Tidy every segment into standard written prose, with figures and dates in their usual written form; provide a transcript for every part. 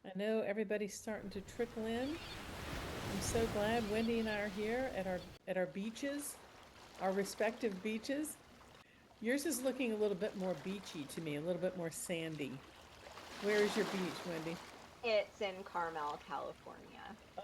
I know everybody's starting to trickle in. I'm so glad Wendy and I are here at our beaches, our respective beaches. Yours is looking a little bit more beachy to me, a little bit more sandy. Where is your beach, Wendy? It's in Carmel, California. Oh.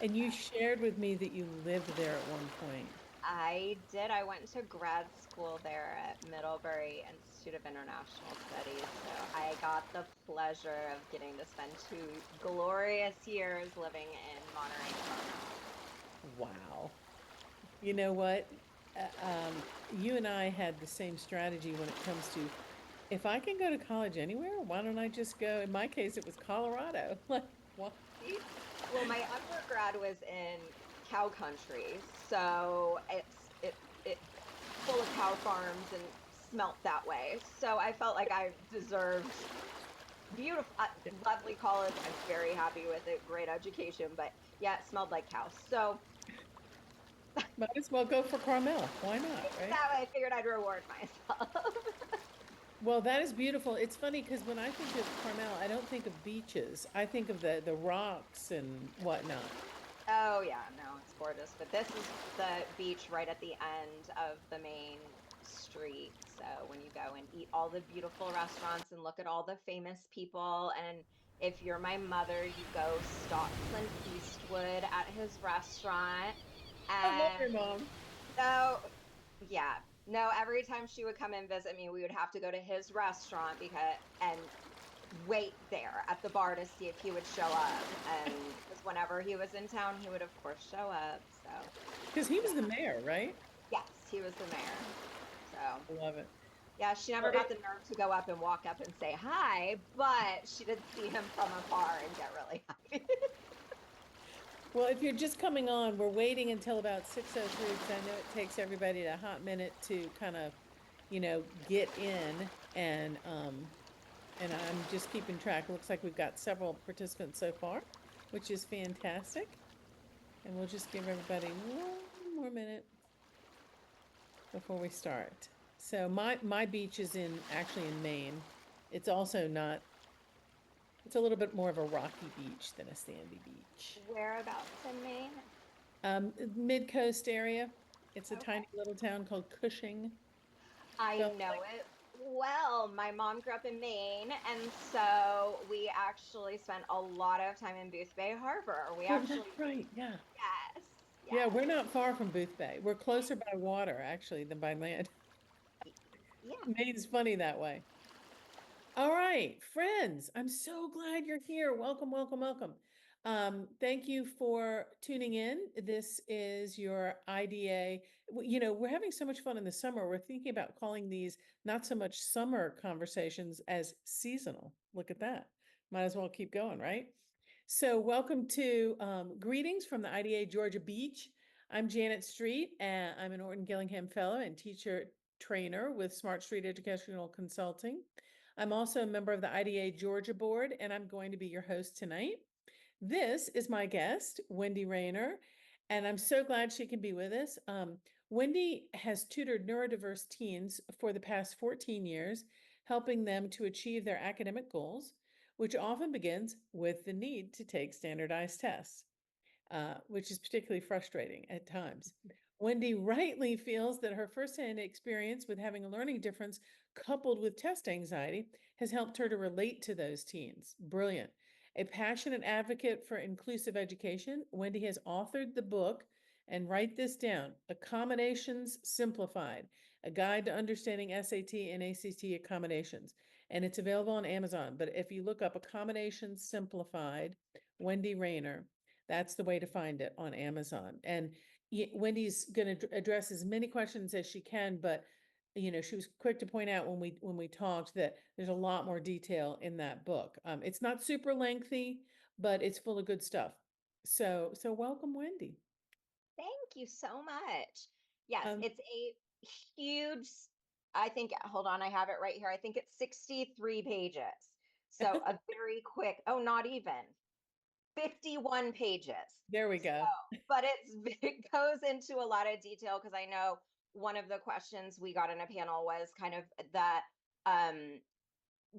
And you shared with me that you lived there at one point. I did. I went to grad school there at Middlebury Institute of International Studies. So I got the pleasure of getting to spend 2 glorious years living in Monterey, Carmel. Wow. You know what? You and I had the same strategy when it comes to if I can go to college anywhere, why don't I just go? In my case, it was Colorado. Like, what? See? Well, my undergrad was in cow country, so it's full of cow farms and smelt that way. So I felt like I deserved beautiful, lovely college. I'm very happy with it. Great education, but yeah, it smelled like cows. So Might as well go for Carmel. Why not, right? that way I figured I'd reward myself. Well, that is beautiful. It's funny because when I think of Carmel, I don't think of beaches. I think of the rocks and whatnot. Oh yeah, no, it's gorgeous. But this is the beach right at the end of the main street. So when you go and eat all the beautiful restaurants and look at all the famous people, and if you're my mother, you go stalk Clint Eastwood at his restaurant. I love your And mom. so yeah, no, every time she would come and visit me, we would have to go to his restaurant and wait there at the bar to see if he would show up. And because whenever he was in town, he would of course show up. So Because he was the yeah, mayor, right? yes, he was the mayor. So I love it. yeah, she Well, never got the nerve to go up and walk up and say hi, but she did see him from afar and get really happy. well, if you're just coming on, we're waiting until about 6:03 because I know it takes everybody a hot minute to kind of, get in and I'm just keeping track. It looks like we've got several participants so far, which is fantastic. And we'll just give everybody one more minute before we start. So my beach is in actually in Maine. It's also not, it's a little bit more of a rocky beach than a sandy beach. Whereabouts in Maine? Mid-coast area. It's a Okay. tiny little town called Cushing. I Spelled know like, it well. My mom grew up in Maine, and so we actually spent a lot of time in Boothbay Harbor. We oh, that's actually, right. Yeah. yes, Yeah, yes. we're not far from Booth Bay. We're closer by water actually than by land. Y- Yeah. Maine's funny that way. All right, friends, I'm so glad you're here. Welcome, welcome, welcome. Thank you for tuning in. This is your IDA. We're having so much fun in the summer. We're thinking about calling these not so much summer conversations as seasonal. Look at that. Might as well keep going, right? So, welcome to greetings from the IDA Georgia Beach. I'm Janet Street, and I'm an Orton Gillingham Fellow and teacher trainer with Smart Street Educational Consulting. I'm also a member of the IDA Georgia Board, and I'm going to be your host tonight. This is my guest, Wendy Raynor, and I'm so glad she can be with us. Wendy has tutored neurodiverse teens for the past 14 years, helping them to achieve their academic goals, which often begins with the need to take standardized tests, which is particularly frustrating at times. Wendy rightly feels that her firsthand experience with having a learning difference coupled with test anxiety has helped her to relate to those teens. Brilliant. A passionate advocate for inclusive education, Wendy has authored the book, and write this down, Accommodations Simplified, a guide to understanding SAT and ACT accommodations. And it's available on Amazon. But if you look up Accommodations Simplified, Wendy Raynor, that's the way to find it on Amazon. And Wendy's going to address as many questions as she can, but she was quick to point out when we talked that there's a lot more detail in that book. It's not super lengthy, but it's full of good stuff. So welcome, Wendy. Thank you so much. Yes, Um, it's a huge, I think, hold on, I have it right here. I think it's 63 pages. So a very quick, oh, not even 51 pages. there we So, go. but it goes into a lot of detail because I know one of the questions we got in a panel was kind of that um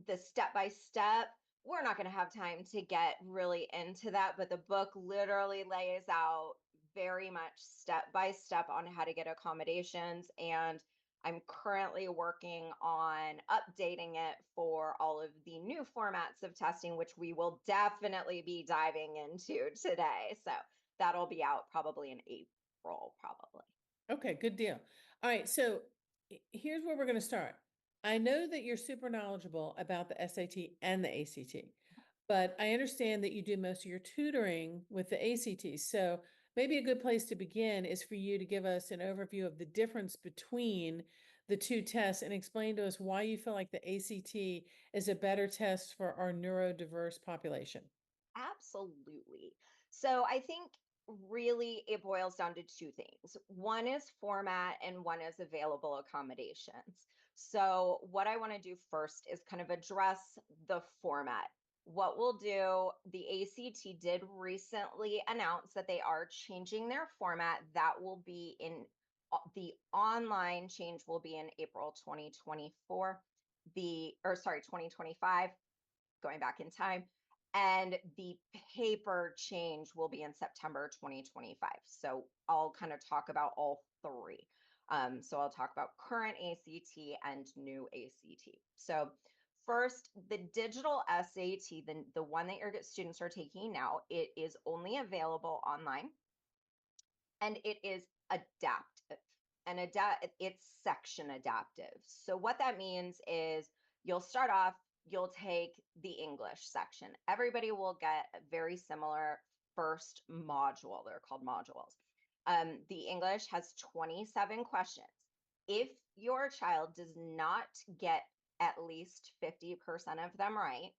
the step by step. we're not going to have time to get really into that, but the book literally lays out very much step by step on how to get accommodations. And I'm currently working on updating it for all of the new formats of testing, which we will definitely be diving into today. So that'll be out probably in April, probably. Okay, good deal. All right, so here's where we're going to start. I know that you're super knowledgeable about the SAT and the ACT, but I understand that you do most of your tutoring with the ACT. So maybe a good place to begin is for you to give us an overview of the difference between the two tests and explain to us why you feel like the ACT is a better test for our neurodiverse population. Absolutely. So I think really it boils down to two things. One is format and one is available accommodations. So what I want to do first is kind of address the format. What we'll do, the ACT did recently announce that they are changing their format. That will be in the online change will be in April 2024, or sorry, 2025, going back in time, and the paper change will be in September 2025. So I'll kind of talk about all three. So I'll talk about current ACT and new ACT. So first, the digital SAT, the one that your students are taking now, it is only available online and it is adaptive. And it's section adaptive. So what that means is you'll start off, you'll take the English section. Everybody will get a very similar first module. They're called modules. The English has 27 questions. If your child does not get at least 50% of them right,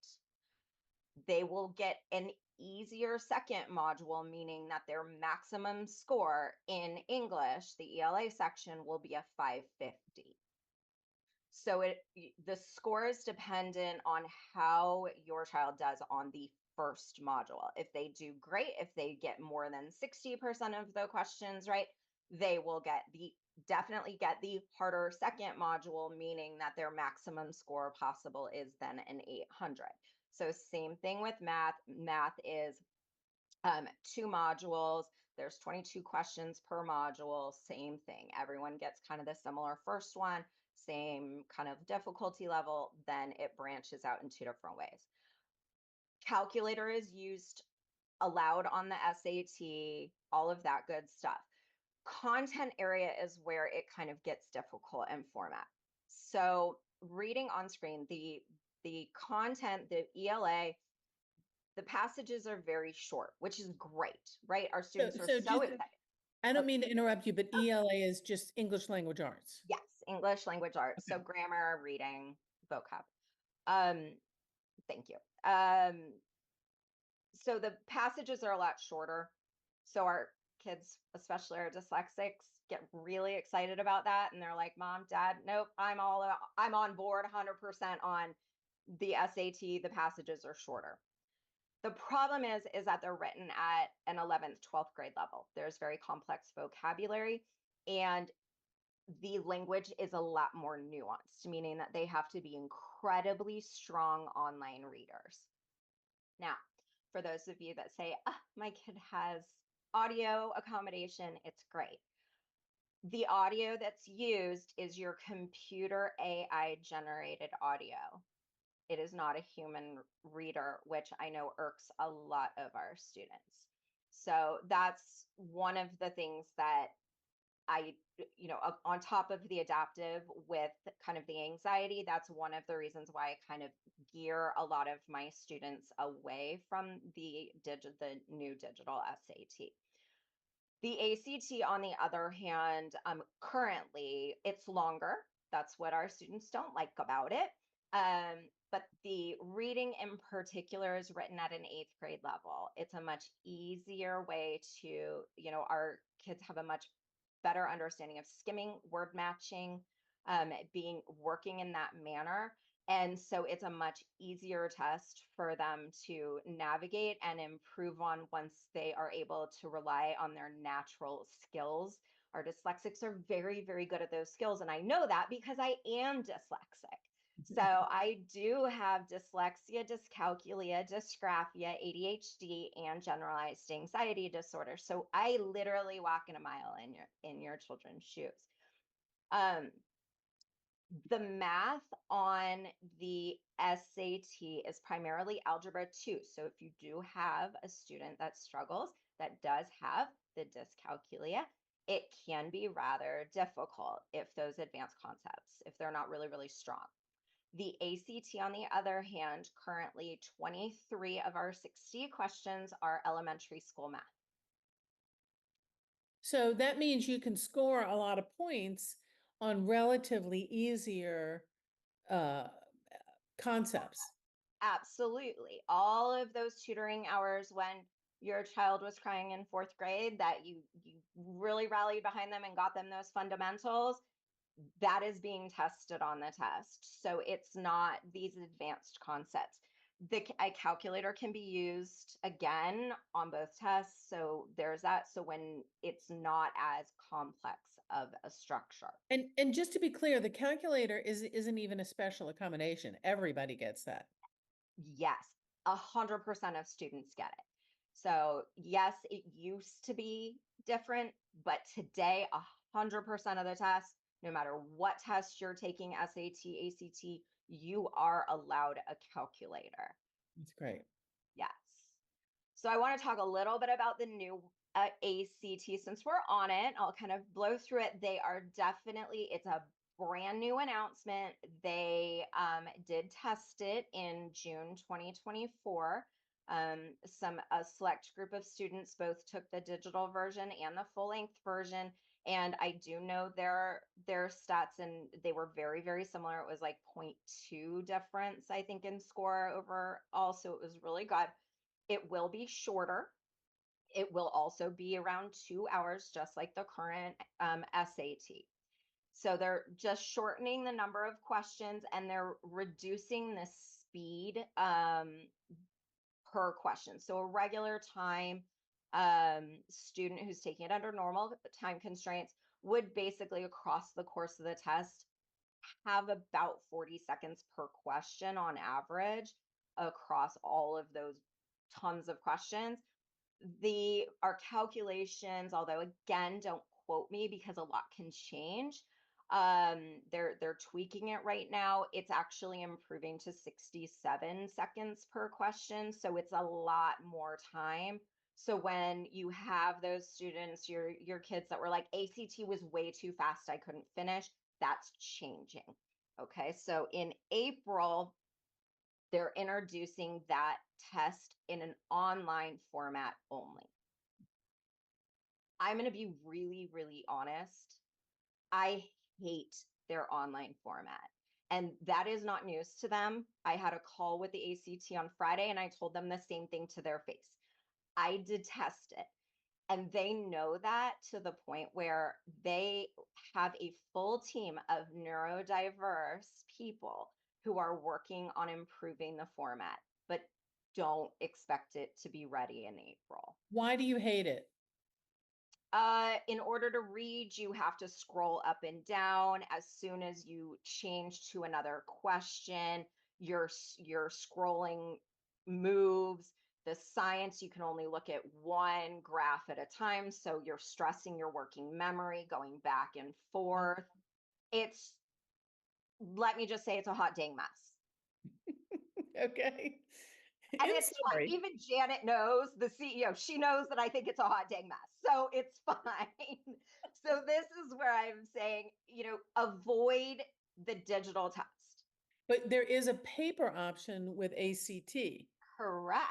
they will get an easier second module, meaning that their maximum score in English, the ELA section, will be a 550. So the score is dependent on how your child does on the first module. If they do great, if they get more than 60% of the questions right, they will definitely get the harder second module, meaning that their maximum score possible is then an 800. So same thing with math. Math is two modules. There's 22 questions per module. Same thing. Everyone gets kind of the similar first one, same kind of difficulty level. Then it branches out in two different ways. Calculator is used allowed on the SAT, all of that good stuff. Content area is where it kind of gets difficult in format. So reading on screen, the content, the ELA, the passages are very short, which is great, right? Our students are So so just, excited. I Oh, don't mean to interrupt you, but ELA is just English language arts. yes, English language arts. So Okay. grammar, reading, vocab. Um, thank you. So the passages are a lot shorter. So our kids, especially our dyslexics, get really excited about that. And they're like, Mom, Dad, nope, I'm on board 100% on the SAT. The passages are shorter. The problem is that they're written at an 11th, 12th grade level. There's very complex vocabulary and the language is a lot more nuanced, meaning that they have to be incredibly strong online readers. Now, for those of you that say, my kid has audio accommodation, it's great. The audio that's used is your computer AI generated audio. It is not a human reader, which I know irks a lot of our students. So that's one of the things that on top of the adaptive with kind of the anxiety, that's one of the reasons why I kind of gear a lot of my students away from the new digital SAT. The ACT, on the other hand, currently it's longer. That's what our students don't like about it. But the reading in particular is written at an 8th grade level. It's a much easier way to, our kids have a much better understanding of skimming, word matching, working in that manner. And so it's a much easier test for them to navigate and improve on once they are able to rely on their natural skills. Our dyslexics are very, very good at those skills. And I know that because I am dyslexic. So I do have dyslexia, dyscalculia, dysgraphia, ADHD, and generalized anxiety disorder. So I literally walk in a mile in your children's shoes. Um, the math on the SAT is primarily algebra 2. So if you do have a student that struggles, that does have the dyscalculia, it can be rather difficult if those advanced concepts, if they're not really, really strong. The ACT, on the other hand, currently 23 of our 60 questions are elementary school math. So that means you can score a lot of points on relatively easier uh, concepts. Absolutely. All of those tutoring hours when your child was crying in fourth grade that you really rallied behind them and got them those fundamentals, that is being tested on the test. So it's not these advanced concepts. A calculator can be used again on both tests. So there's that. So when it's not as complex of a structure. And just to be clear, the calculator isn't even a special accommodation. Everybody gets that. Yes, 100% of students get it. So yes, it used to be different, but today 100% of the tests, no matter what test you're taking, SAT, ACT, you are allowed a calculator. That's great. Yes. So I want to talk a little bit about the new ACT since we're on it. I'll kind of blow through it. They are definitely, it's a brand new announcement. They did test it in June 2024. A select group of students both took the digital version and the full length version. And I do know their stats, and they were very, very similar. It was like 0.2 difference, I think, in score overall. So it was really good. It will be shorter. It will also be around 2 hours, just like the current SAT. So they're just shortening the number of questions and they're reducing the speed per question. So a regular time student who's taking it under normal time constraints would basically, across the course of the test, have about 40 seconds per question on average across all of those tons of questions. Our calculations, although again, don't quote me because a lot can change. They're tweaking it right now. It's actually improving to 67 seconds per question, so it's a lot more time. So when you have those students, your kids that were like, ACT was way too fast, I couldn't finish, that's changing. Okay, so in April, they're introducing that test in an online format only. I'm going to be really, really honest. I hate their online format. And that is not news to them. I had a call with the ACT on Friday and I told them the same thing to their face. I detest it. And they know that to the point where they have a full team of neurodiverse people who are working on improving the format, but don't expect it to be ready in April. Why do you hate it? In order to read, you have to scroll up and down. As soon as you change to another question, your scrolling moves. The science, you can only look at one graph at a time. So you're stressing your working memory, going back and forth. It's, let me just say, it's a hot dang mess. Okay. And In it's fine. summary, Even Janet knows, the CEO, she knows that I think it's a hot dang mess. So it's fine. So this is where I'm saying, avoid the digital test. but there is a paper option with ACT. Correct.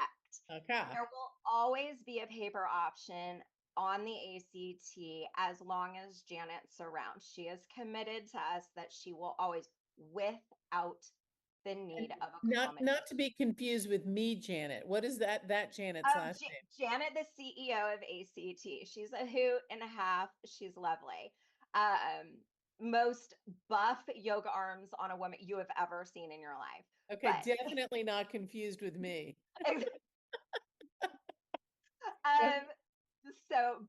Okay. There will always be a paper option on the ACT as long as Janet's around. She is committed to us that she will always, without the need of accommodation. Not to be confused with me, Janet. What is that Janet's Oh, last name? Janet, the CEO of ACT. She's a hoot and a half. She's lovely. Most buff yoga arms on a woman you have ever seen in your life. Okay, But definitely not confused with me. um,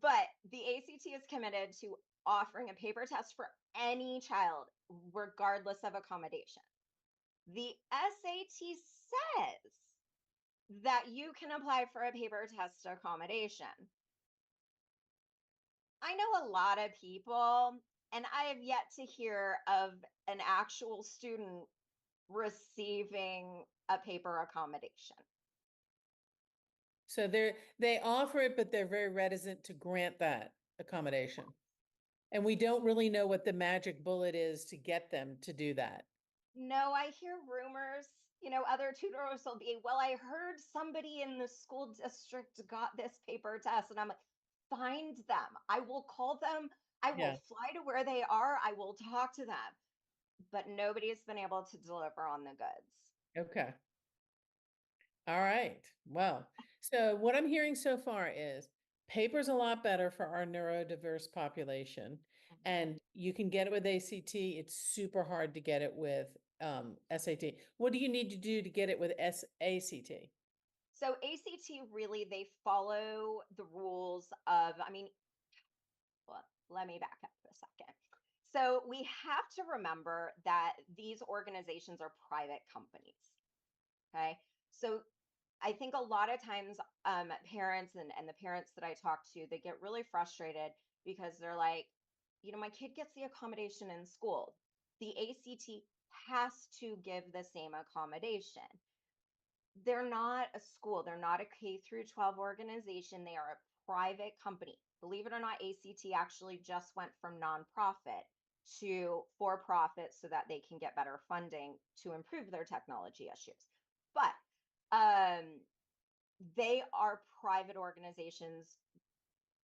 but the ACT is committed to offering a paper test for any child, regardless of accommodation. The SAT says that you can apply for a paper test accommodation. I know a lot of people, and I have yet to hear of an actual student receiving a paper accommodation. So they offer it, but they're very reticent to grant that accommodation. And we don't really know what the magic bullet is to get them to do that. No, I hear rumors, other tutors will be, well, I heard somebody in the school district got this paper test. And I'm like, find them. I will call them. I will Yeah. fly to where they are. I will talk to them. But nobody has been able to deliver on the goods. Okay. All right. Well, so what I'm hearing so far is paper's a lot better for our neurodiverse population. Mhm. And you can get it with ACT. It's super hard to get it with SAT. What do you need to do to get it with ACT? So ACT really, they follow the rules of, well, let me back up for a second. So we have to remember that these organizations are private companies. Okay. So I think a lot of times parents and the parents that I talk to, they get really frustrated because they're like, my kid gets the accommodation in school. The ACT has to give the same accommodation. They're not a school, they're not a K through 12 organization, they are a private company. Believe it or not, ACT actually just went from nonprofit to for profit so that they can get better funding to improve their technology issues. But um, they are private organizations.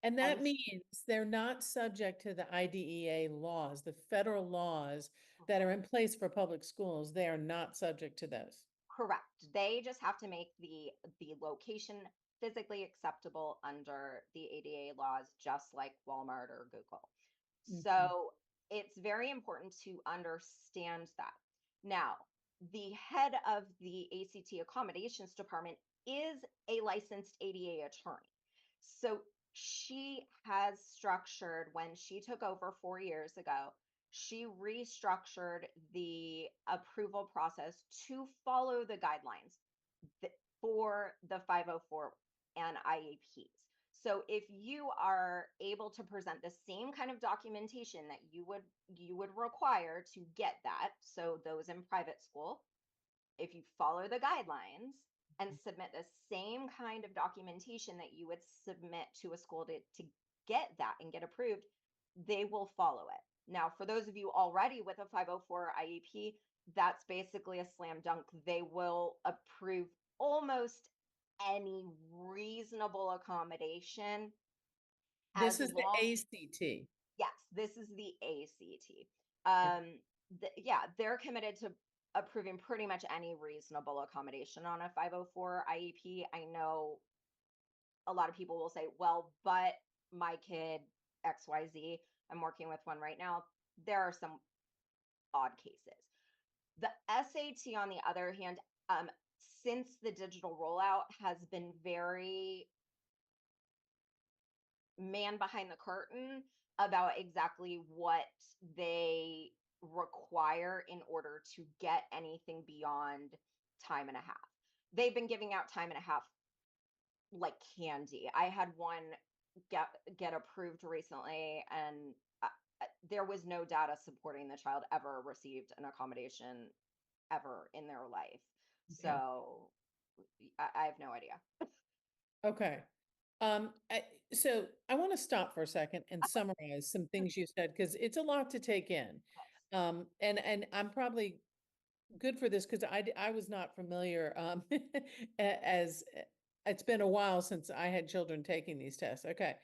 And And that means they're not subject to the IDEA laws, the federal laws that are in place for public schools. They are not subject to those. correct, they just have to make the location physically acceptable under the ADA laws, just like Walmart or Google. Mhm. So it's very important to understand that. Now, the head of the ACT accommodations department is a licensed ADA attorney. So she has structured, when she took over 4 years ago, she restructured the approval process to follow the guidelines for the 504 and IEPs. So if you are able to present the same kind of documentation that you would require to get that, so those in private school, if you follow the guidelines and submit the same kind of documentation that you would submit to a school to get that and get approved, they will follow it. Now, for those of you already with a 504 IEP, that's basically a slam dunk. They will approve almost any reasonable accommodation as This is the long, ACT. yes, this is the ACT. Okay. Yeah, they're committed to approving pretty much any reasonable accommodation on a 504 IEP. I know a lot of people will say, well, but my kid XYZ, I'm working with one right now. There are some odd cases. The SAT, on the other hand, since the digital rollout has been very man behind the curtain about exactly what they require in order to get anything beyond time and a half. They've been giving out time and a half like candy. I had one get approved recently, and there was no data supporting the child ever received an accommodation ever in their life. Okay. So I have no idea. Okay. So I want to stop for a second and summarize some things you said because it's a lot to take in. And I'm probably good for this because I was not familiar as it's been a while since I had children taking these tests. Okay.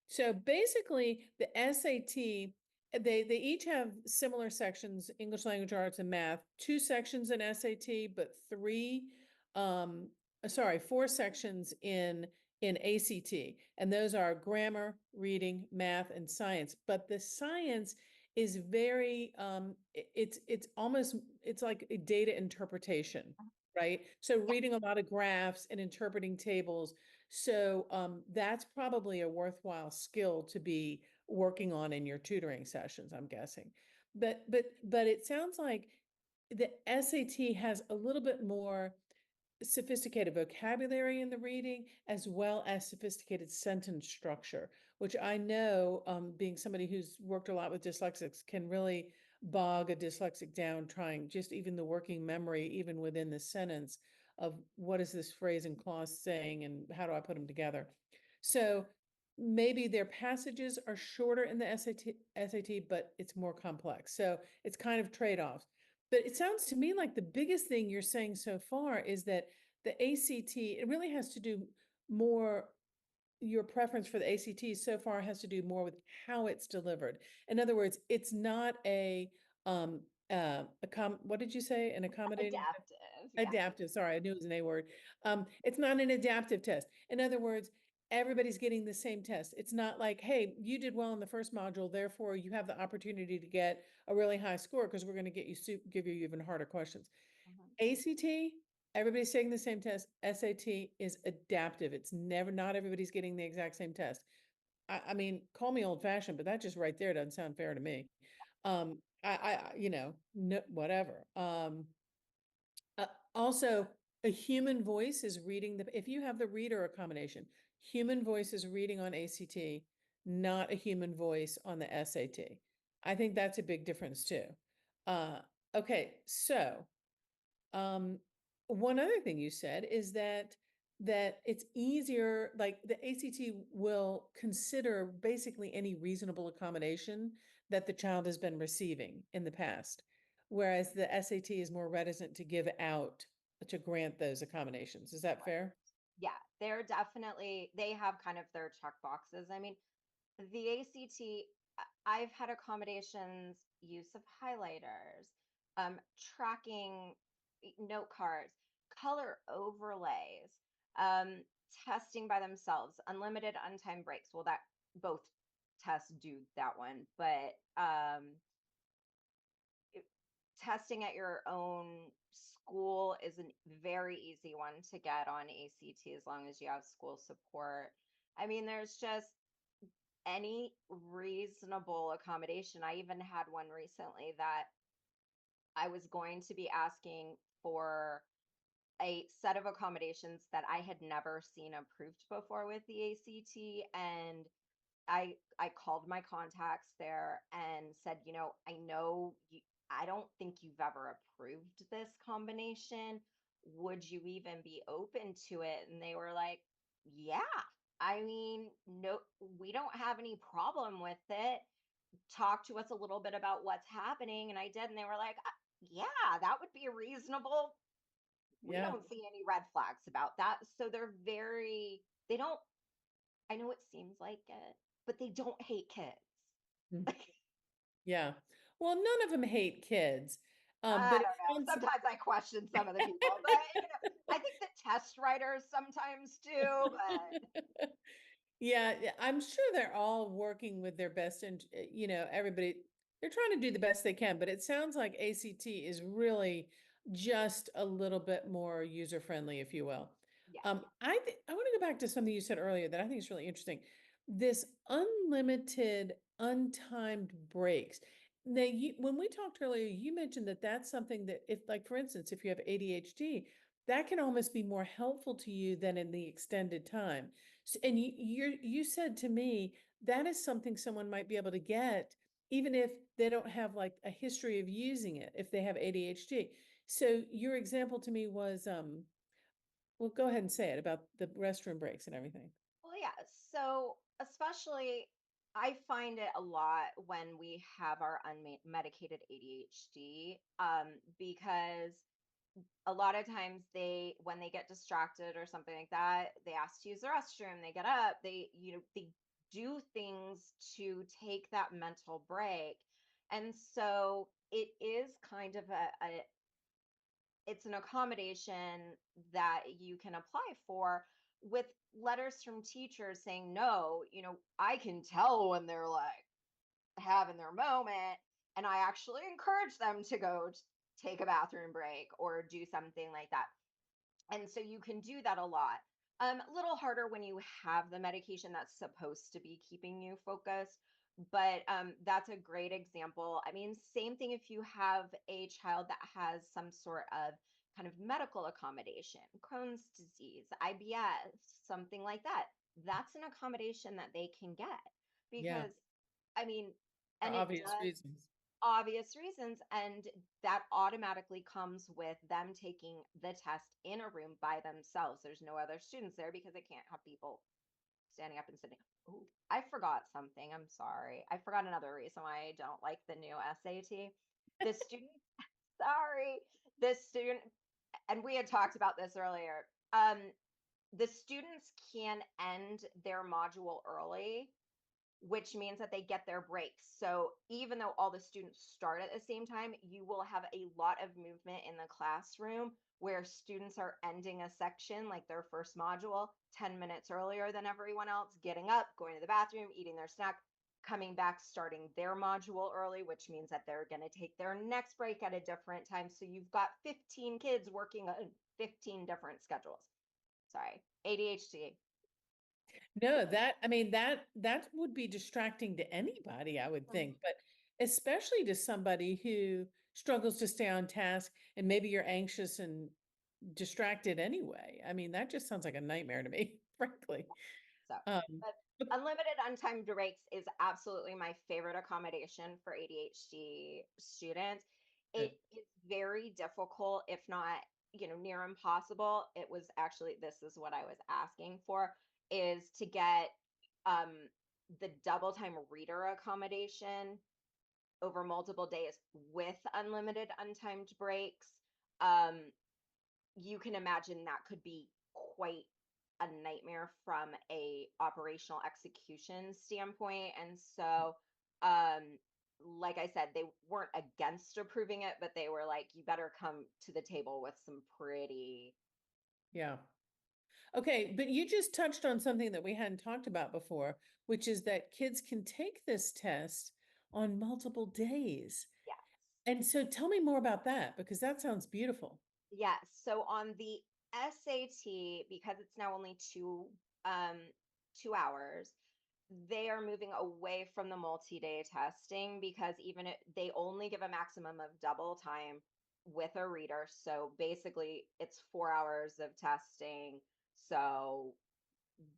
So basically, the SAT, they each have similar sections, English language arts and math, two sections in SAT, but four sections in ACT. And those are grammar, reading, math, and science. But the science is very it's almost it's like a data interpretation, right? So Yeah. reading a lot of graphs and interpreting tables, so that's probably a worthwhile skill to be working on in your tutoring sessions, I'm guessing. But it sounds like the SAT has a little bit more sophisticated vocabulary in the reading as well as sophisticated sentence structure, which I know, being somebody who's worked a lot with dyslexics, can really bog a dyslexic down trying just even the working memory, even within the sentence of what is this phrase and clause saying and how do I put them together. So maybe their passages are shorter in the SAT, but it's more complex. So it's kind of trade-offs. But it sounds to me like the biggest thing you're saying so far is that the ACT, it really has to do more, your preference for the ACT so far has to do more with how it's delivered. In other words, it's not um, what did you say? An accommodating? Adaptive. Yeah. Adaptive, sorry, I knew it was an A word. It's not an adaptive test. In other words, everybody's getting the same test. It's not like, hey, you did well in the first module, therefore you have the opportunity to get a really high score because we're going to give you even harder questions. Mhm. ACT, everybody's taking the same test. SAT is adaptive. It's never, not everybody's getting the exact same test. I mean, call me old fashioned, but that just right there doesn't sound fair to me. No, whatever. Uh, Also, a human voice is reading if you have the reader accommodation, human voice is reading on ACT, not a human voice on the SAT. I think that's a big difference too. Uh, okay, so um, one other thing you said is that it's easier, like the ACT will consider basically any reasonable accommodation that the child has been receiving in the past, whereas the SAT is more reticent to give out, to grant those accommodations. Is that fair? Yeah, they're definitely, they have kind of their check boxes. I mean, the ACT, I've had accommodations, use of highlighters, tracking note cards, color overlays, um, testing by themselves, unlimited untimed breaks. Well, that both tests do that one, but it- testing at your own school is a very easy one to get on ACT as long as you have school support. I mean, there's just any reasonable accommodation. I even had one recently that I was going to be asking for a set of accommodations that I had never seen approved before with the ACT, and I called my contacts there and said, I know I don't think you've ever approved this combination. Would you even be open to it? And they were like, yeah. I mean, no, we don't have any problem with it. Talk to us a little bit about what's happening. And I did. And they were like, yeah, that would be reasonable. We Yeah. don't see any red flags about that. So they don't, I know it seems like it, but they don't hate Mm. kids. Yeah. Well, none of them hate kids. I But it don't know. sounds Sometimes I question some of the people, but I think the test writers sometimes do, but Yeah, yeah, I'm sure they're all working with their best and everybody, they're trying to do the best they can, but it sounds like ACT is really just a little bit more user friendly, if you will. yeah. I want to go back to something you said earlier that I think is really interesting. This unlimited, untimed breaks. Now, when we talked earlier, you mentioned that that's something that if, like, for instance, if you have ADHD, that can almost be more helpful to you than in the extended time. And you said to me that is something someone might be able to get even if they don't have like a history of using it, if they have ADHD. So your example to me was well, go ahead and say it about the restroom breaks and everything. Well, yeah. So, especially, I find it a lot when we have our unmedicated ADHD, because a lot of times when they get distracted or something like that, they ask to use the restroom, they get up, they do things to take that mental break. And so it is kind of it's an accommodation that you can apply for with letters from teachers saying, no, I can tell when they're like having their moment, and I actually encourage them to go take a bathroom break or do something like that. And so you can do that a lot. A little harder when you have the medication that's supposed to be keeping you focused. But that's a great example. I mean, same thing if you have a child that has some sort of kind of medical accommodation, Crohn's disease, IBS, something like that. That's an accommodation that they can get Yeah, because, I mean, for and it obvious does reasons. obvious reasons, and that automatically comes with them taking the test in a room by themselves. There's no other students there because they can't have people standing up and sitting. Ooh, I forgot something. I'm sorry. I forgot another reason why I don't like the new SAT. The student, sorry, the student, and we had talked about this earlier. The students can end their module early, which means that they get their breaks. So even though all the students start at the same time, you will have a lot of movement in the classroom where students are ending a section, like their first module, 10 minutes earlier than everyone else, getting up, going to the bathroom, eating their snack, coming back, starting their module early, which means that they're going to take their next break at a different time. So you've got 15 kids working on 15 different schedules. Sorry, ADHD. No, that, I mean, that would be distracting to anybody, I would think, but especially to somebody who struggles to stay on task and maybe you're anxious and distracted anyway. I mean, that just sounds like a nightmare to me, frankly. So, Um, but but- unlimited untimed breaks is absolutely my favorite accommodation for ADHD students. but- It is very difficult, if not, near impossible. It was actually, this is what I was asking for, is to get um the double time reader accommodation over multiple days with unlimited untimed breaks. Um, you can imagine that could be quite a nightmare from a operational execution standpoint. And so, like I said, they weren't against approving it, but they were like, you better come to the table with some pretty. yeah. Okay, but you just touched on something that we hadn't talked about before, which is that kids can take this test on multiple days. Yes. And so tell me more about that because that sounds beautiful. Yes. So on the SAT, because it's now only um 2 hours, they are moving away from the multi-day testing because even if they only give a maximum of double time with a reader. So basically it's 4 hours of testing. So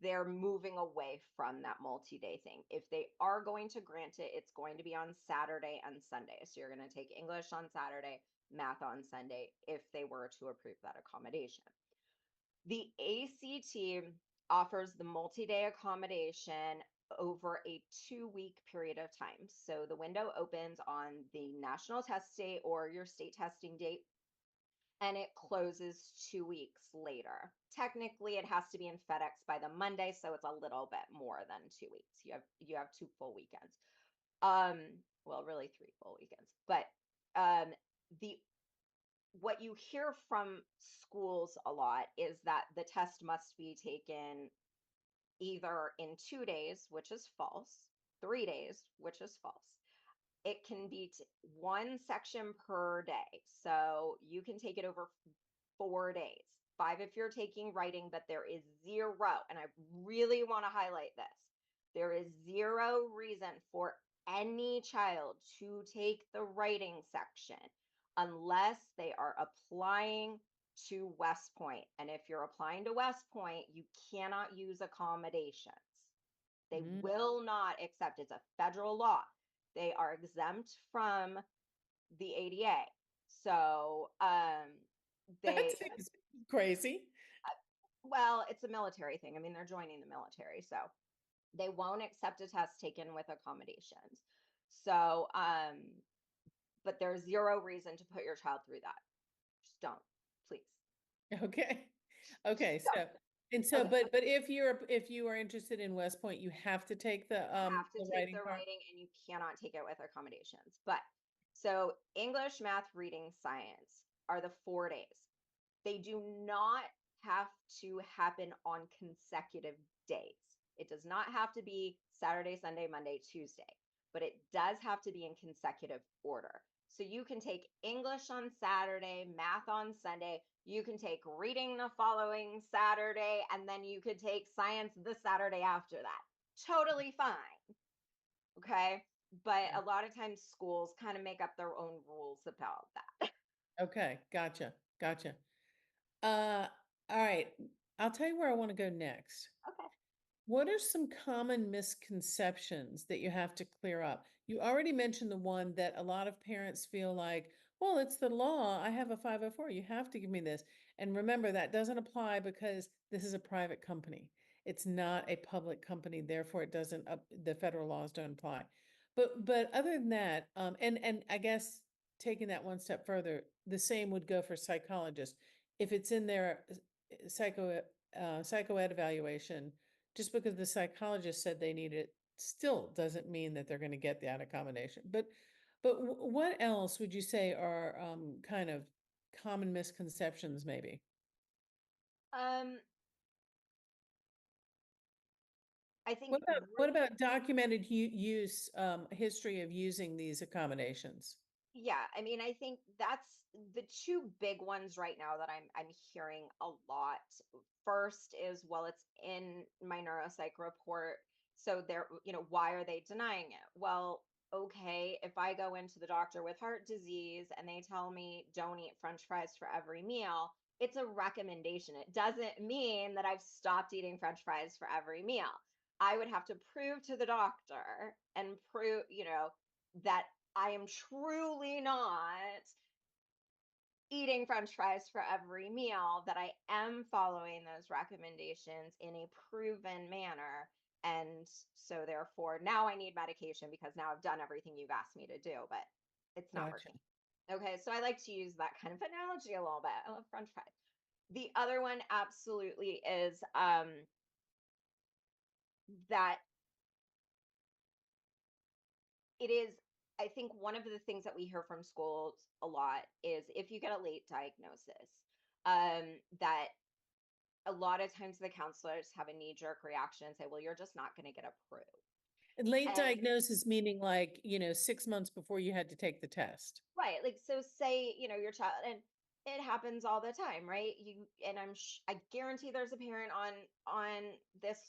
they're moving away from that multi-day thing. If they are going to grant it, it's going to be on Saturday and Sunday. So you're going to take English on Saturday, math on Sunday, if they were to approve that accommodation. The ACT offers the multi-day accommodation over a 2-week period of time. So the window opens on the national test date or your state testing date, and it closes 2 weeks later. Technically, it has to be in FedEx by the Monday, so it's a little bit more than 2 weeks. You have 2 full weekends. Well, really 3 full weekends. But the what you hear from schools a lot is that the test must be taken either in 2 days, which is false, 3 days, which is false. It can be one section per day. So you can take it over 4 days, 5 if you're taking writing, but there is zero, and I really want to highlight this. There is zero reason for any child to take the writing section unless they are applying to West Point. And if you're applying to West Point, you cannot use accommodations. They Mm. will not accept. It's a federal law. They are exempt from the ADA. So That they, seems crazy. well, it's a military thing. I mean, they're joining the military, so they won't accept a test taken with accommodations. So, but there's zero reason to put your child through that. Just don't, please. Okay. Okay, Just so, and don't. so, Okay. but if you are interested in West Point, you have to take Have to the take writing the part? writing and you cannot take it with accommodations. But so English, math, reading, science are the 4 days. They do not have to happen on consecutive days. It does not have to be Saturday, Sunday, Monday, Tuesday, but it does have to be in consecutive order. So you can take English on Saturday, math on Sunday, you can take reading the following Saturday, and then you could take science the Saturday after that. Totally fine. Okay. But Okay. a lot of times schools kind of make up their own rules about that. Okay, gotcha, gotcha. Uh, all right. I'll tell you where I want to go next. Okay. What are some common misconceptions that you have to clear up? You already mentioned the one that a lot of parents feel like, well, it's the law. I have a 504. You have to give me this. And remember, that doesn't apply because this is a private company. It's not a public company. Therefore, it doesn't, the federal laws don't apply. But other than that, and I guess taking that one step further, the same would go for psychologists. If it's in their psychoed evaluation, just because the psychologist said they need it still doesn't mean that they're going to get that accommodation. But what else would you say are kind of common misconceptions maybe? Um, I think What about documented use, history of using these accommodations? yeah, I mean, I think that's the two big ones right now that I'm hearing a lot. First is, well, it's in my neuropsych report, so they're, why are they denying it? Well, okay, if I go into the doctor with heart disease and they tell me don't eat French fries for every meal, it's a recommendation. It doesn't mean that I've stopped eating French fries for every meal. I would have to prove to the doctor and prove, that I am truly not eating French fries for every meal, that I am following those recommendations in a proven manner. And so, therefore, now I need medication because now I've done everything you've asked me to do, but it's not Gotcha. working. Okay. So, I like to use that kind of analogy a little bit. I love French fries. The other one absolutely is that it is, I think one of the things that we hear from schools a lot is if you get a late diagnosis, that a lot of times the counselors have a knee jerk reaction and say, well, you're just not going to get approved. And late And diagnosis meaning like, 6 months before you had to take the test. right, like, so say, your child, and it happens all the time, right? And I guarantee there's a parent on this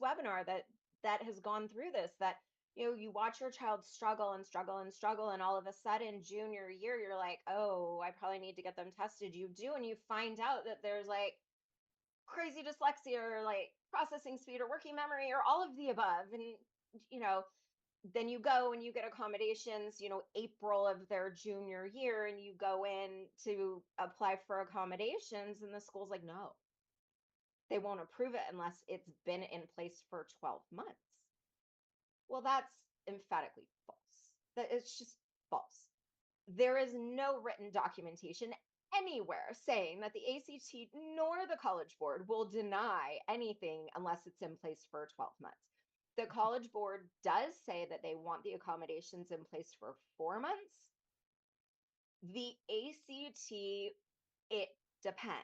webinar that has gone through this, that you watch your child struggle and struggle and struggle, and all of a sudden junior year you're like, oh, I probably need to get them tested. You do, and you find out that there's like crazy dyslexia or like processing speed or working memory or all of the above. And you know then you go and you get accommodations, April of their junior year, and you go in to apply for accommodations, and the school's like, no, they won't approve it unless it's been in place for 12 months. Well, that's emphatically false. That it's just false. There is no written documentation anywhere saying that the ACT nor the College Board will deny anything unless it's in place for 12 months. The College Board does say that they want the accommodations in place for 4 months. The ACT, it depends.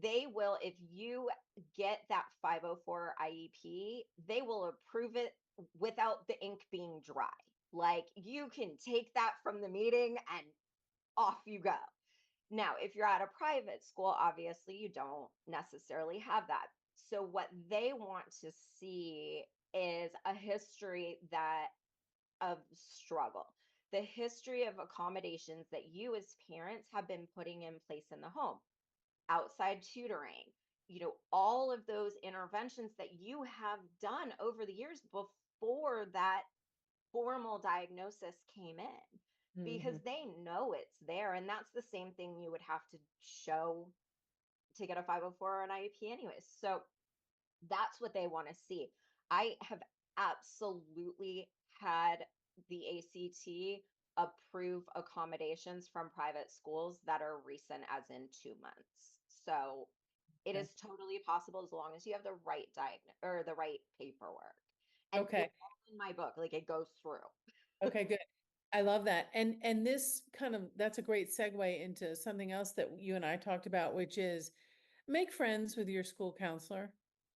They will, if you get that 504 IEP, they will approve it without the ink being dry. Like, you can take that from the meeting and off you go. Now, if you're at a private school, obviously you don't necessarily have that. So, what they want to see is a history that of struggle, the history of accommodations that you as parents have been putting in place in the home, outside tutoring, all of those interventions that you have done over the years before that formal diagnosis came in, because Mhm. they know it's there. And that's the same thing you would have to show to get a 504 or an IEP anyways. So that's what they want to see. I have absolutely had the ACT approve accommodations from private schools that are recent, as in 2 months. So it Okay. is totally possible as long as you have the right or the right paperwork. And Okay. it's all in my book, like, it goes through. Okay, good. I love that. And this kind of that's a great segue into something else that you and I talked about, which is make friends with your school counselor.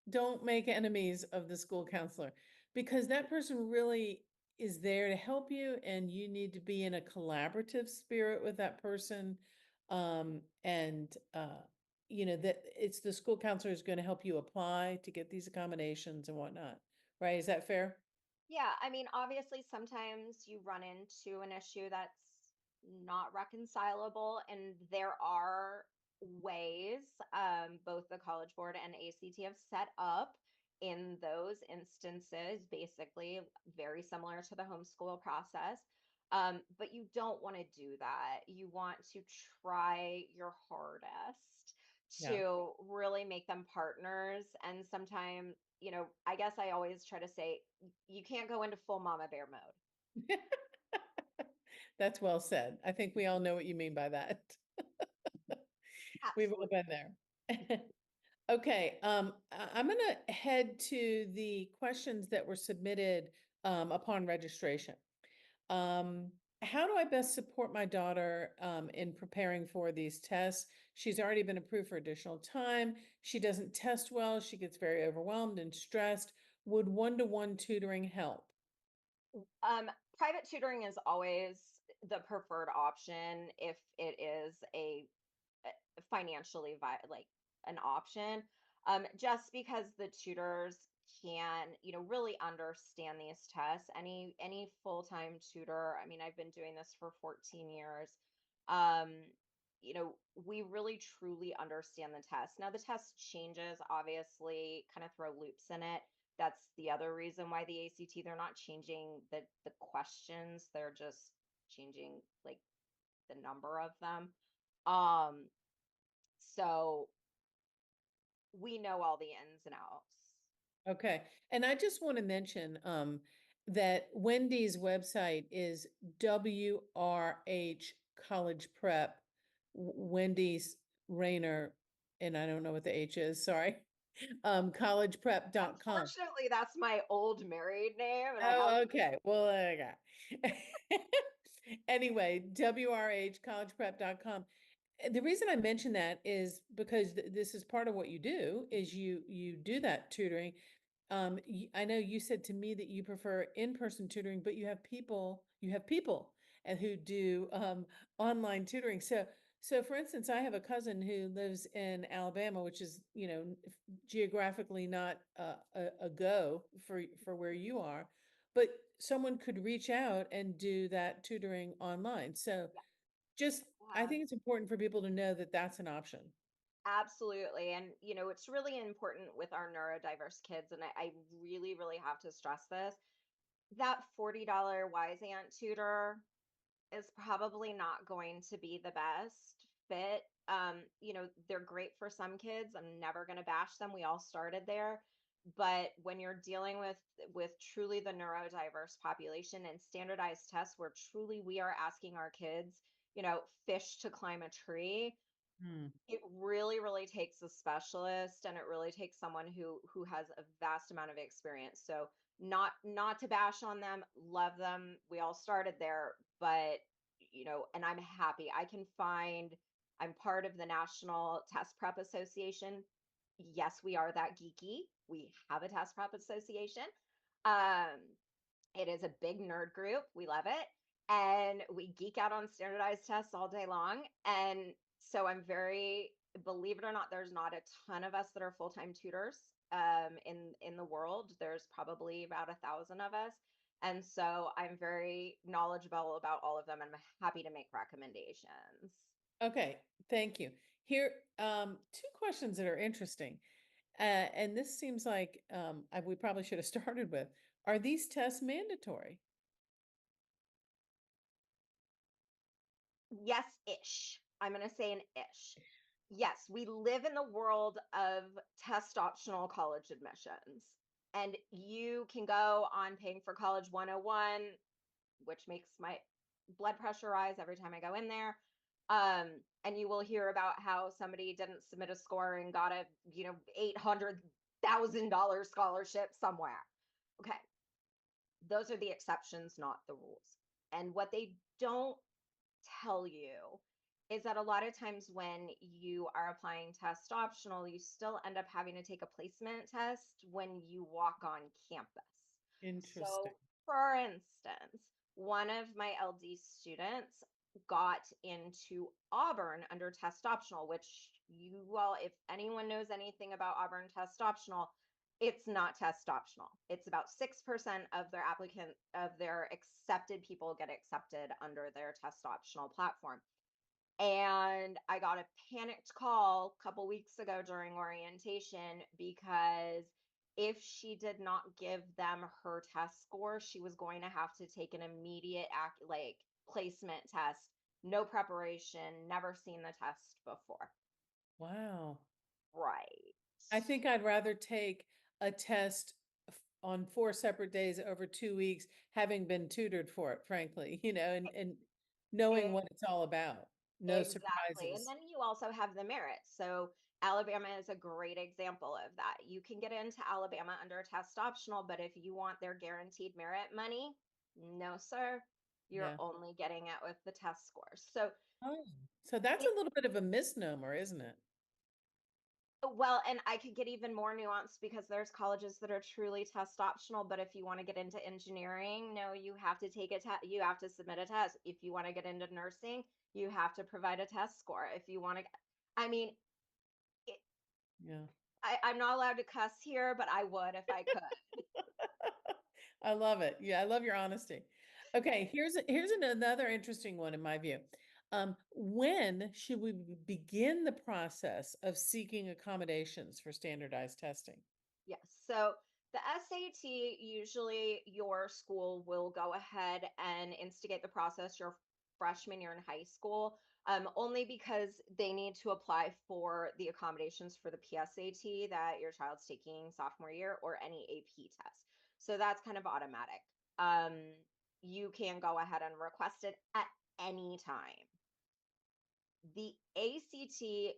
Don't make enemies of the school counselor because that person really is there to help you and you need to be in a collaborative spirit with that person. And that it's the school counselor is going to help you apply to get these accommodations and whatnot. Right? Is that fair? Yeah, I mean, obviously, sometimes you run into an issue that's not reconcilable, and there are ways both the College Board and ACT have set up in those instances, basically very similar to the homeschool process. But you don't want to do that. You want to try your hardest Yeah. to really make them partners. And sometimes, I guess I always try to say, you can't go into full mama bear mode. That's well said. I think we all know what you mean by that. We've all Absolutely. been there. Okay, I'm gonna head to the questions that were submitted upon registration. Um, how do I best support my daughter in preparing for these tests? She's already been approved for additional time. She doesn't test well. She gets very overwhelmed and stressed. Would one-to-one tutoring help? Um, Private tutoring is always the preferred option if it is a financially like an option. Just because the tutors can, really understand these tests. Any full-time tutor, I mean, I've been doing this for 14 years. Um, we really truly understand the test. Now the test changes, obviously, kind of throw loops in it. That's the other reason why the ACT, they're not changing the questions, they're just changing like the number of them. Um, so we know all the ins and outs. Okay, and I just want to mention that Wendy's website is WRH College Prep, Wendy's Raynor, and I don't know what the H is, sorry. Collegeprep.com. Unfortunately, that's my old married name, and I have Oh, okay. Well, okay. Anyway, WRHcollegeprep.com. The reason I mention that is because this is part of what you do is you do that tutoring. I know you said to me that you prefer in-person tutoring, but you have people and who do online tutoring. So for instance, I have a cousin who lives in Alabama, which is, geographically not a go for where you are, but someone could reach out and do that tutoring online. So yeah, just, I have think it's important for people to know that that's an option. absolutely, and it's really important with our neurodiverse kids, and I really, really have to stress this. That $40 Wise Aunt tutor is probably not going to be the best fit. They're great for some kids. I'm never going to bash them. We all started there. But when you're dealing with truly the neurodiverse population and standardized tests where truly we are asking our kids, fish to climb a tree, Hmm. it really, really takes a specialist, and it really takes someone who has a vast amount of experience. So not to bash on them, love them. We all started there, but and I'm happy. I'm part of the National Test Prep Association. Yes, we are that geeky. We have a test prep association. Um, it is a big nerd group. We love it. And we geek out on standardized tests all day long. And so believe it or not, there's not a ton of us that are full-time tutors in the world. There's probably about 1,000 of us. And so I'm very knowledgeable about all of them, and I'm happy to make recommendations. Okay, thank you. Here, two questions that are interesting. And this seems like we probably should have started with, are these tests mandatory? Yes-ish. I'm going to say an ish. Yes, we live in the world of test optional college admissions. And you can go on Paying for College 101, which makes my blood pressure rise every time I go in there. And you will hear about how somebody didn't submit a score and got a, $800,000 scholarship somewhere. Okay, those are the exceptions, not the rules. And what they don't tell you is that a lot of times when you are applying test optional, you still end up having to take a placement test when you walk on campus. Interesting. So, for instance, one of my LD students got into Auburn under test optional, which you all, if anyone knows anything about Auburn test optional, It's not test optional. It's about 6% of their accepted people get accepted under their test optional platform. And I got a panicked call a couple weeks ago during orientation because if she did not give them her test score, she was going to have to take an immediate like placement test, no preparation, never seen the test before. Wow. Right. I think I'd rather take a test on 4 separate days over 2 weeks, having been tutored for it, frankly, and knowing what it's all about. No Exactly. And surprises. then you also have the merits. So Alabama is a great example of that. You can get into Alabama under test optional, but if you want their guaranteed merit money, no, sir. You're Yeah. only getting it with the test scores. So Oh, so that's it, a little bit of a misnomer, isn't it? well, and I could get even more nuanced because there's colleges that are truly test optional, but if you want to get into engineering, no, you have to take a test, you have to submit a test. If you want to get into nursing, you have to provide a test score. If you want to, I mean, Yeah. I'm not allowed to cuss here, but I would if I could. I love it. Yeah, I love your honesty. Okay, here's another interesting one in my view. When should we begin the process of seeking accommodations for standardized testing? Yes. So the SAT, usually your school will go ahead and instigate the process your freshman year in high school, only because they need to apply for the accommodations for the PSAT that your child's taking sophomore year or any AP test. So that's kind of automatic. Um, you can go ahead and request it at any time. The ACT,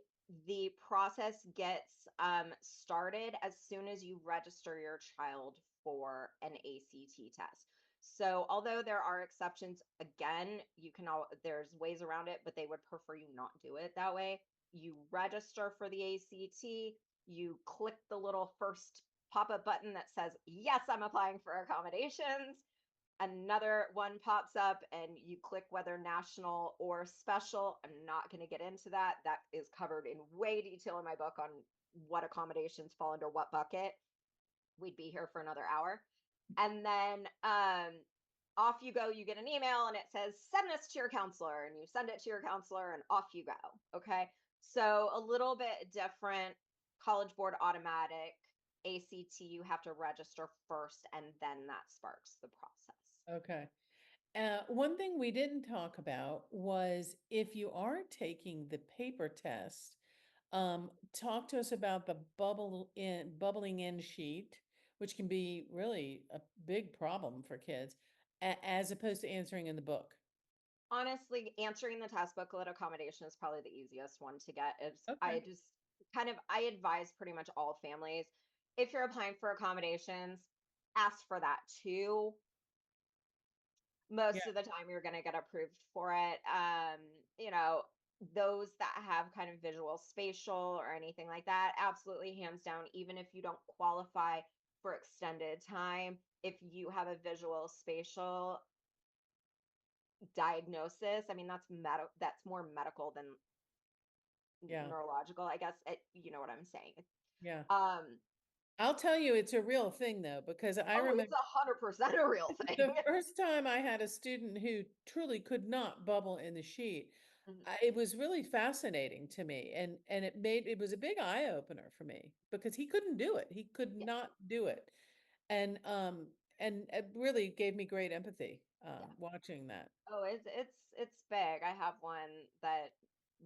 the process gets started as soon as you register your child for an ACT test. So, although there are exceptions, again, there's ways around it, but they would prefer you not do it that way. You register for the ACT, you click the little first pop-up button that says, "Yes, I'm applying for accommodations." Another one pops up and you click whether national or special. I'm not going to get into that. That is covered in way detail in my book on what accommodations fall under what bucket. We'd be here for another hour. And then off you go. You get an email and it says, send this to your counselor. And you send it to your counselor and off you go. Okay. So a little bit different. College Board automatic. ACT, you have to register first and then that sparks the process. Okay. One thing we didn't talk about was if you are taking the paper test, talk to us about the bubbling in sheet, which can be really a big problem for kids, as opposed to answering in the book. Honestly, answering the test booklet accommodation is probably the easiest one to get. Is Okay. I just I advise pretty much all families, if you're applying for accommodations, ask for that too. Yeah. Most of the time you're going to get approved for it. You know, those that have kind of visual spatial or anything like that, absolutely hands down, even if you don't qualify for extended time, if you have a visual spatial diagnosis, I mean that's more medical than Yeah. neurological, I guess. You know what I'm saying. Yeah. Um, I'll tell you, it's a real thing though, because I oh, it's remember 100% a real thing. the first time I had a student who truly could not bubble in the sheet. Mhm. It was really fascinating to me, and it was a big eye opener for me because he couldn't do it. He could Yeah, not do it, and it really gave me great empathy yeah. watching that. Oh, it's big. I have one that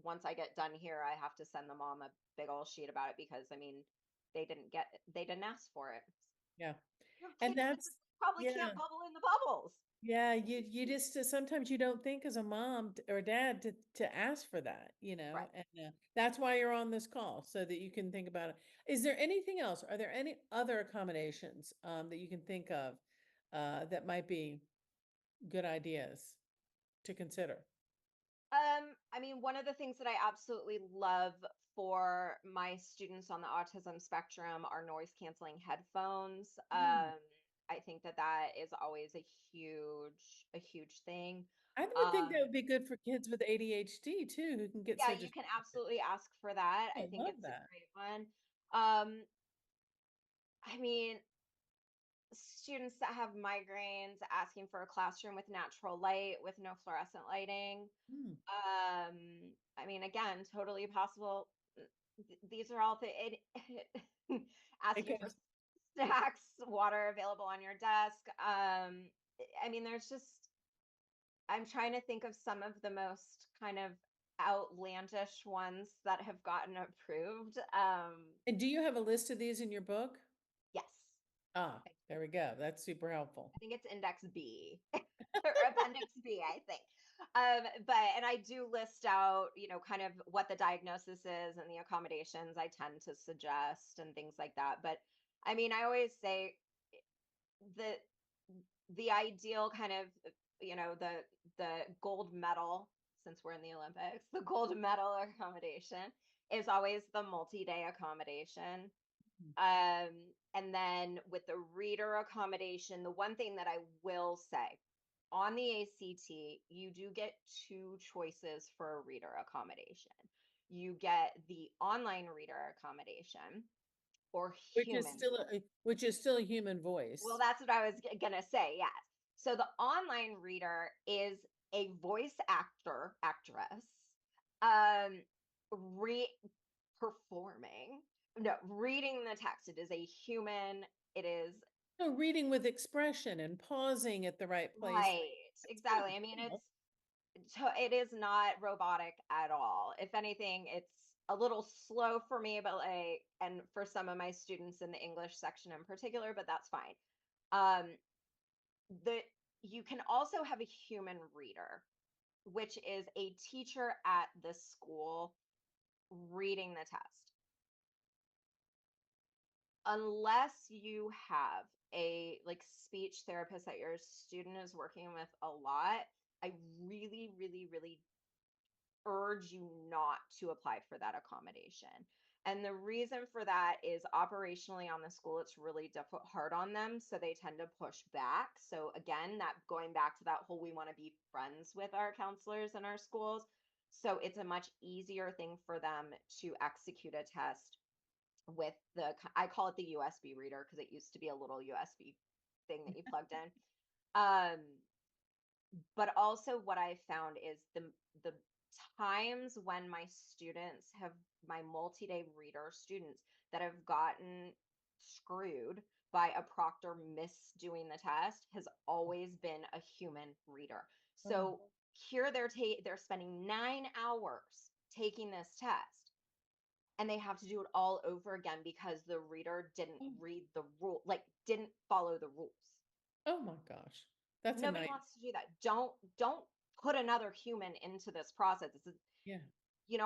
once I get done here, I have to send the mom a big old sheet about it because I mean, they didn't ask for it. Yeah, Your and kid that's physically probably yeah. can't bubble in the bubbles. Yeah, you just sometimes you don't think as a mom or dad to ask for that, Right. and that's why you're on this call so that you can think about it. Is there anything else? Are there any other accommodations that you can think of that might be good ideas to consider? I mean, one of the things that I absolutely love for my students on the autism spectrum are noise canceling headphones. Mm. I think that that is always a huge thing. I would think Um, that would be good for kids with ADHD too, who can get yeah, so you can distracted. absolutely ask for that. I I think love it's a that. great one. Um, I mean, students that have migraines asking for a classroom with natural light with no fluorescent lighting. Hmm. I mean, again, totally possible. These are all It asking for goes, snacks, water available on your desk. I mean, there's just, I'm trying to think of some of the most kind of outlandish ones that have gotten approved. and do you have a list of these in your book? Yes, Ah, I there we go. That's super helpful. I think it's Index B or Appendix B, I think. And I do list out, kind of what the diagnosis is and the accommodations I tend to suggest and things like that. But I mean, I always say the the ideal kind of, the gold medal, since we're in the Olympics, the gold medal accommodation is always the multi-day accommodation. Mm. Um, and then with the reader accommodation, the one thing that I will say on the ACT, you do get two choices for a reader accommodation. You get the online reader accommodation or human. Which is still a human Well, voice. that's what I was gonna say. Yes. So the online reader is a voice actress, um, re performing, no, reading the text. It is a human. It is No, reading with expression and pausing at the right place. right. It's kind of Exactly. I mean, cool. it is not robotic at all. If anything, it's a little slow for me, but and for some of my students in the English section in particular, but that's fine. Um, the you can also have a human reader, which is a teacher at the school reading the test. Unless you have a like speech therapist that your student is working with a lot, I really, really, really urge you not to apply for that accommodation. And the reason for that is operationally on the school, it's really hard on them. So they tend to push back. So again, that going back to that whole, we want to be friends with our counselors in our schools. So it's a much easier thing for them to execute a test with I call it the USB reader because it used to be a little USB thing that you plugged in. Um, but also what I found is the times when my multi-day reader students that have gotten screwed by a proctor misdoing the test has always been a human reader. Oh, So here they're spending 9 hours taking this test and they have to do it all over again because the reader didn't oh, read the rule, like didn't follow the rules. oh my gosh. That's a Nobody night. wants to do that. Don't put another human into this process. Yeah.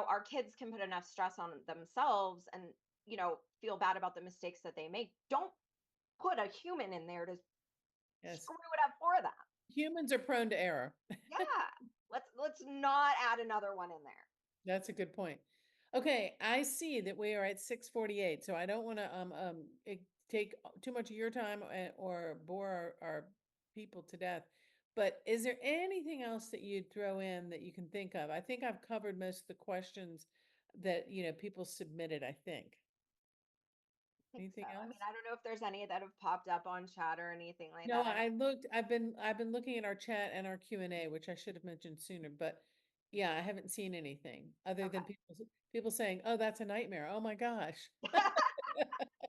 Our kids can put enough stress on themselves and, feel bad about the mistakes that they make. Don't put a human in there to Yes. screw it up for them. Humans are prone to error. Yeah. Let's not add another one in there. That's a good point. Okay, I see that we are at 6:48, so I don't want to take too much of your time or bore our people to death. But is there anything else that you'd throw in that you can think of? I think I've covered most of the questions that, people submitted, I think. I think so. Anything I else? mean, I don't know if there's any that have popped up on chat or anything like No, that. I don't. I've been looking at our chat and our Q&A, which I should have mentioned sooner, but yeah, I haven't seen anything other than Okay. people saying, "Oh, that's a nightmare." Oh my gosh.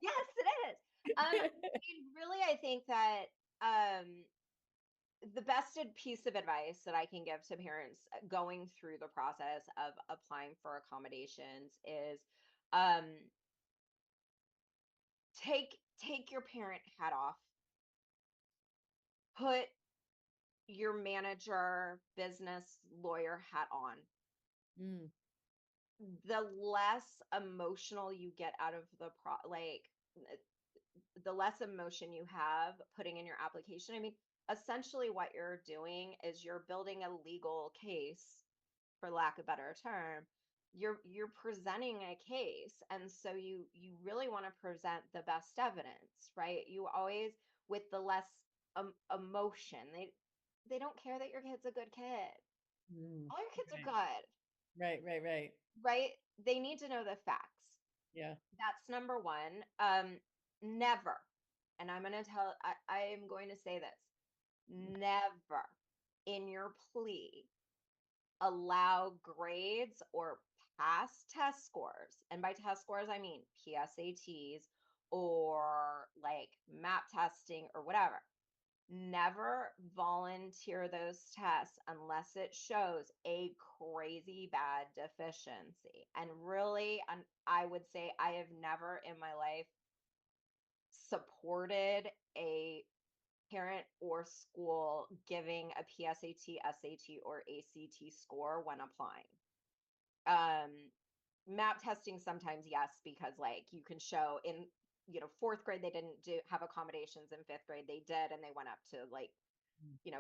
Yes, it is. I mean, really, I think that um, the best piece of advice that I can give to parents going through the process of applying for accommodations is um, take your parent hat off, put your manager, business, lawyer hat on. Mm, The less emotional you get out of the less emotion you have putting in your application. I mean, essentially what you're doing is you're building a legal case, for lack of a better term. You're presenting a case, and so you really want to present the best evidence, right? You always with the less emotion. They don't care that your kid's a good kid. mm, All your kids are right, good, right. right? They need to know the facts. Yeah. That's number one. never, and I am going to say this, never in your plea allow grades or past test scores. And by test scores, I mean PSATs or like map testing or whatever. Never volunteer those tests unless it shows a crazy bad deficiency. And really, I would say I have never in my life supported a parent or school giving a PSAT, SAT, or ACT score when applying. Um, Map testing sometimes, yes, because like you can show in, fourth grade they didn't do have accommodations, in fifth grade they did, and they went up to like,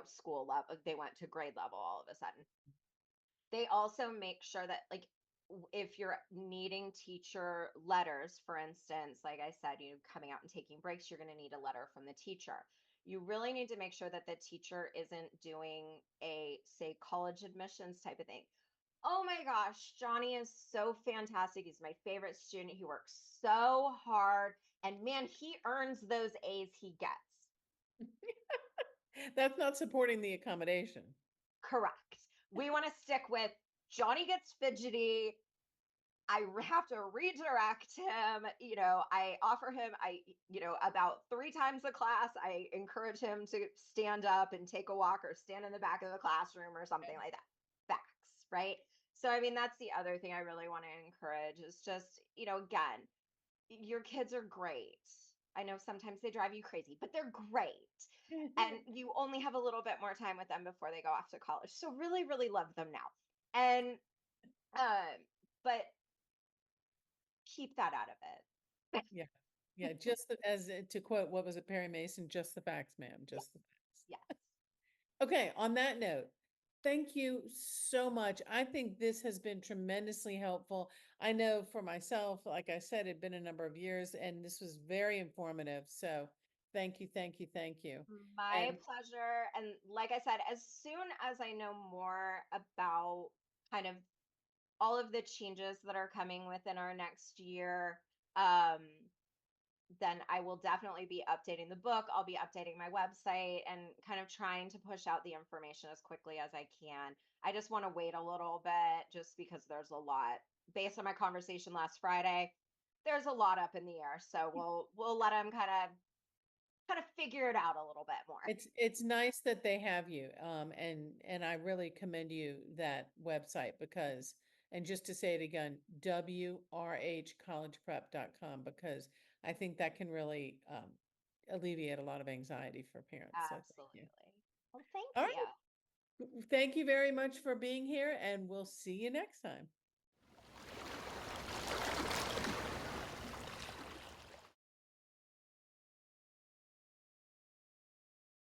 school level, they went to grade level all of a sudden. They also make sure that like if you're needing teacher letters, for instance, like I said, coming out and taking breaks, you're going to need a letter from the teacher. You really need to make sure that the teacher isn't doing a, say, college admissions type of thing. Oh my gosh, Johnny is so fantastic. He's my favorite student. He works so hard, and man, he earns those A's he gets. That's not supporting the accommodation. Correct. We want to stick with Johnny gets fidgety. I have to redirect him. I offer him, about 3 times a class, I encourage him to stand up and take a walk or stand in the back of the classroom or something like that. Facts, right? So, I mean, that's the other thing I really want to encourage is just, again, your kids are great. I know sometimes they drive you crazy, but they're great. And you only have a little bit more time with them before they go off to college. So really, really love them now. And but keep that out of it. Yeah. Yeah. Just to quote, what was it, Perry Mason? Just the facts, ma'am. Yeah, Just the facts. yes. Okay. On that note, thank you so much. I think this has been tremendously helpful. I know for myself, like I said, it'd been a number of years and this was very informative. So thank you, thank you, thank you. My And pleasure. And like I said, as soon as I know more about kind of all of the changes that are coming within our next year, um, then I will definitely be updating the book. I'll be updating my website and kind of trying to push out the information as quickly as I can. I just want to wait a little bit just because there's a lot. Based on my conversation last Friday, there's a lot up in the air. So we'll let them kind of figure it out a little bit more. it's nice that they have you. And I really commend you that website because, and just to say it again, WRHcollegeprep.com, because I think that can really alleviate a lot of anxiety for parents. So thank you. Absolutely. Well, thank All you. right. Thank you very much for being here, and we'll see you next time.